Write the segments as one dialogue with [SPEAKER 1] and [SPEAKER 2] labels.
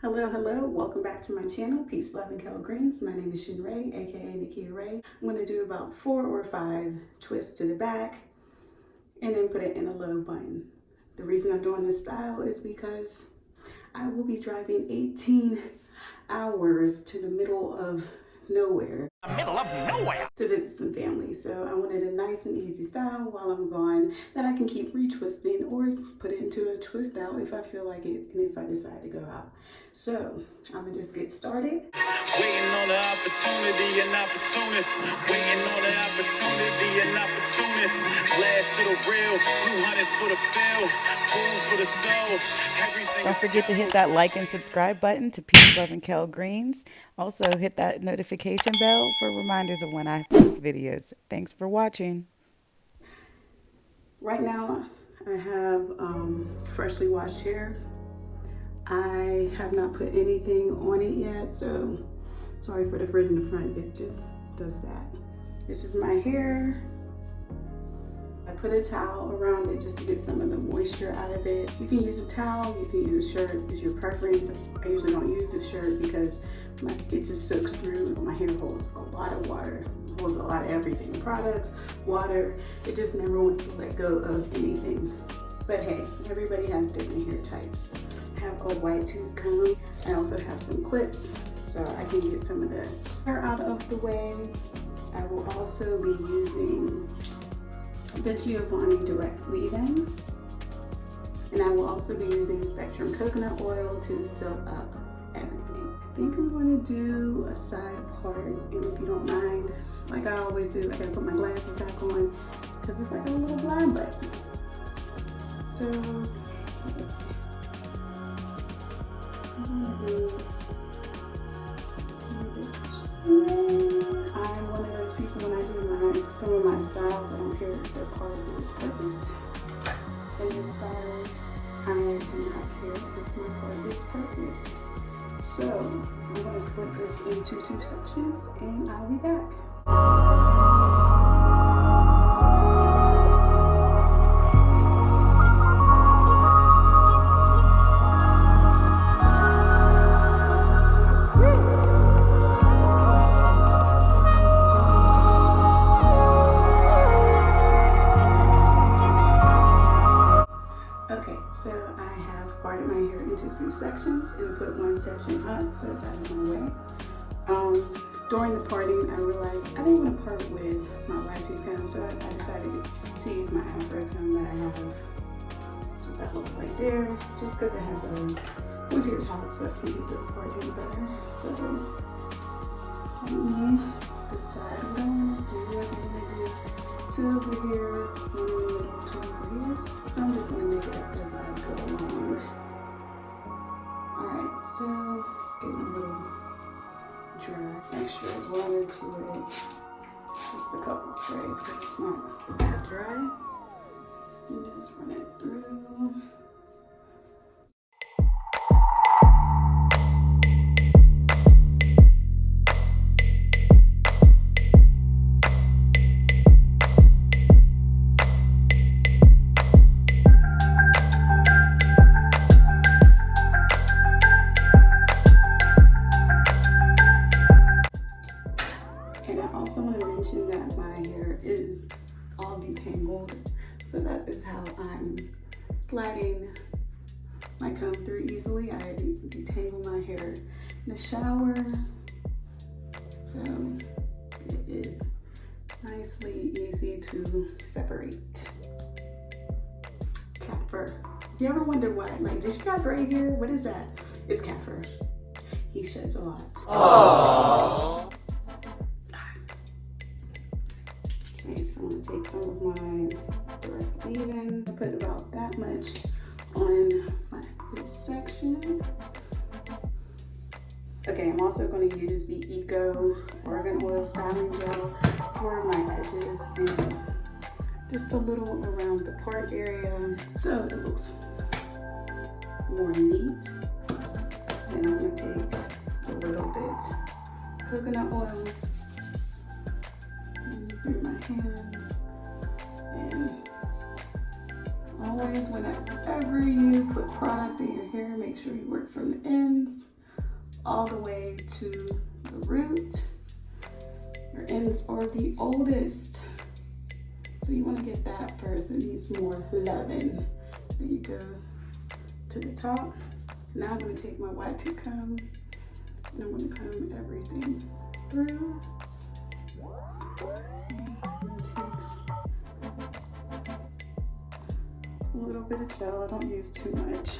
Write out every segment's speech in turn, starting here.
[SPEAKER 1] Hello, welcome back to my channel, PeaceLoveandKaleGreens. My name is Shinray, aka Nakia Ray. I'm going to do about 4 or 5 twists to the back and then put it in a low bun. The reason I'm doing this style is because I will be driving 18 hours to the middle of nowhere. To visit some family. So I wanted a nice and easy style while I'm gone that I can keep retwisting or put it into a twist out if I feel like it and if I decide to go out. So I'm gonna just get started.
[SPEAKER 2] Waiting on the opportunity and opportunist. Waiting on the opportunity and opportunist. Glass to the real, blue hunters for the field, food for the soul. Everything.
[SPEAKER 3] Don't forget to hit that like and subscribe button to Peace, Love, and Greens. Also, hit that notification bell for reminders of when I post videos. Thanks for watching.
[SPEAKER 1] Right now, I have freshly washed hair. I have not put anything on it yet, so sorry for the frizz in the front. It just does that. This is my hair. I put a towel around it just to get some of the moisture out of it. You can use a towel, you can use a shirt, it's your preference. I usually don't use a shirt because it just soaks through. My hair holds a lot of water, holds a lot of everything. Products, water, it just never wants to let go of anything. But hey, everybody has different hair types. I have a white tooth comb. I also have some clips so I can get some of the hair out of the way. I will also be using the Giovanni Direct Leave-In, and I will also be using Spectrum coconut oil to seal up everything. I think I'm going to do a side part, and if you don't mind, like I always do, I gotta put my glasses back on because it's like a little blind button. So I'm gonna do this. I'm one of those people when I do some of my styles, I don't care if their part is perfect. In this style, I do not care if my part is perfect. So I'm going to split this into 2 sections and I'll be back. So I have parted my hair into 2 sections and put one section up so it's out of my way. During the parting, I realized I didn't want to part with my white tooth comb, so I decided to use my afro comb that I have. That's what that looks like there, just because it has a pointier top so I can get the parting better. So let me decide what I want to do. I'm going to do 2 over here, 1 in the middle, 2 over here. So I'm just going to make it up as I go along. Alright, so it's getting a little dry. Make sure I water to it. Just a couple sprays because it's not that dry. And just run it through. And I also want to mention that my hair is all detangled, so that is how I'm gliding my comb through easily. I detangle my hair in the shower, so it is nicely easy to separate. Cat fur. You ever wonder why? Like, does she got gray hair? What is that? It's cat fur. He sheds a lot. Aww. Okay, so I'm going to take some of my direct leave-in. I put about that much on this section. Okay, I'm also going to use the Eco Argan Oil Styling Gel for my edges and just a little around the part area so it looks more neat. And I'm going to take a little bit coconut oil through my hands, and always whenever you put product in your hair, make sure you work from the ends all the way to the root. Your ends are the oldest. So you want to get that first. It needs more loving. Then you go to the top. Now I'm going to take my wide tooth comb and I'm going to comb everything through. A little bit of gel, I don't use too much.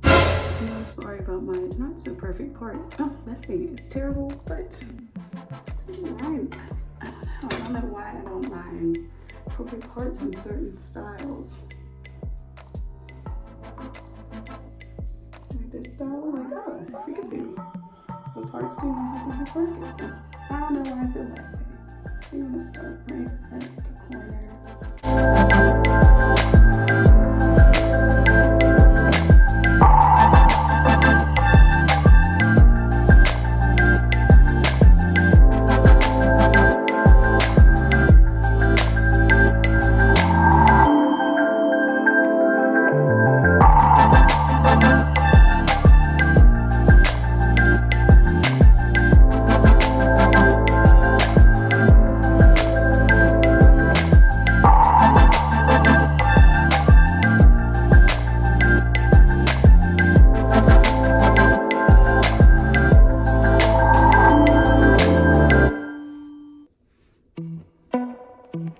[SPEAKER 1] I'm sorry about my not so perfect part. Oh, that thing is terrible, but I don't know why I don't mind perfect parts in certain styles. Like this style, like, oh, it could be. The parts do not have to be perfect. I don't know why I feel that way. I'm gonna start right at the corner.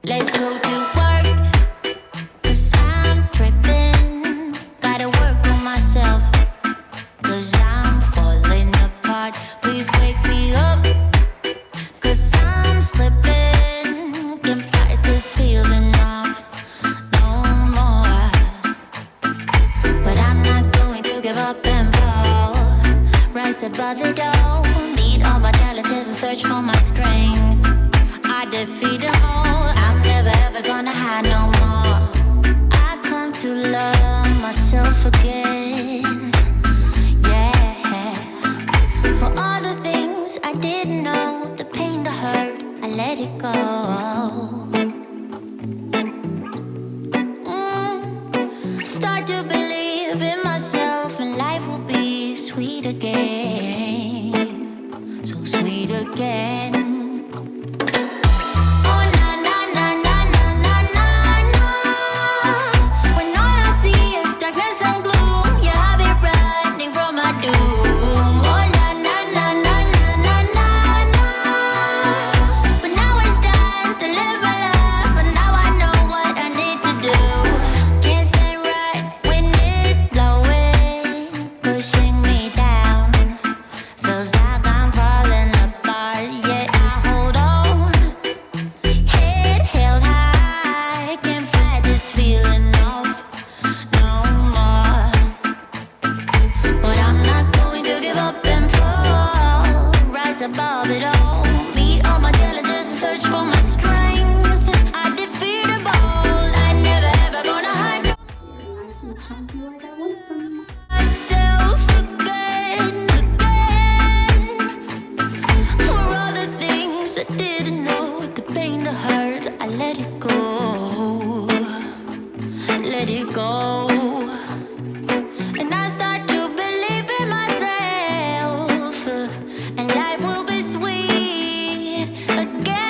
[SPEAKER 4] Let's go to work, 'cause I'm tripping. Gotta work on myself, 'cause I'm falling apart. Please wake me up, 'cause I'm slipping. Can't fight this feeling off no more. But I'm not going to give up and fall. Rise above the door, meet all my challenges and search for my strength. I defeat them all. I'm never ever gonna hide no more. I come to love myself again. Yeah. For all the things I didn't know, the pain, the hurt, I let it go. Start to believe in myself, and life will be sweet again. So sweet again. Above it all, meet all my challenges and search for my strength. I defeat them all. I never ever gonna hide
[SPEAKER 1] They're nice and chunky like I want them.
[SPEAKER 4] myself again. For all the things I didn't know, the pain, the hurt, I let it go. Let it go. And I start to believe in myself, and life will be sweet again.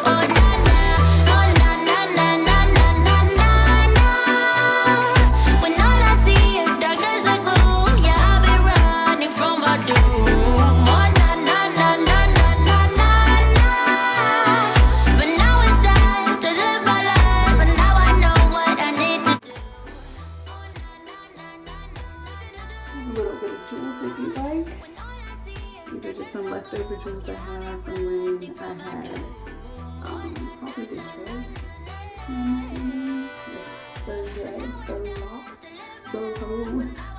[SPEAKER 4] Oh na na, oh na na na na na na na na. When all I see is darkness and gloom, yeah, I'll be running from my doom. Oh na na na na na na na na. But now it's time to live my life, and now I know what I need to do. Oh na na na na na.
[SPEAKER 1] A little bit of jewels if you like.
[SPEAKER 4] When all I see is
[SPEAKER 1] These are just some leftover jewels I have from when I had probably the dread. The locks,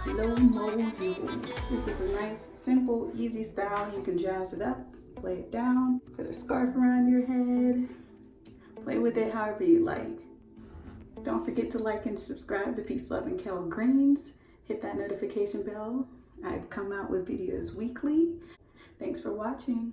[SPEAKER 1] low mo jewel. This is a nice, simple, easy style. You can jazz it up, play it down, put a scarf around your head, play with it however you like. Don't forget to like and subscribe to Peace, Love, and Greens. Hit that notification bell. I come out with videos weekly. Thanks for watching.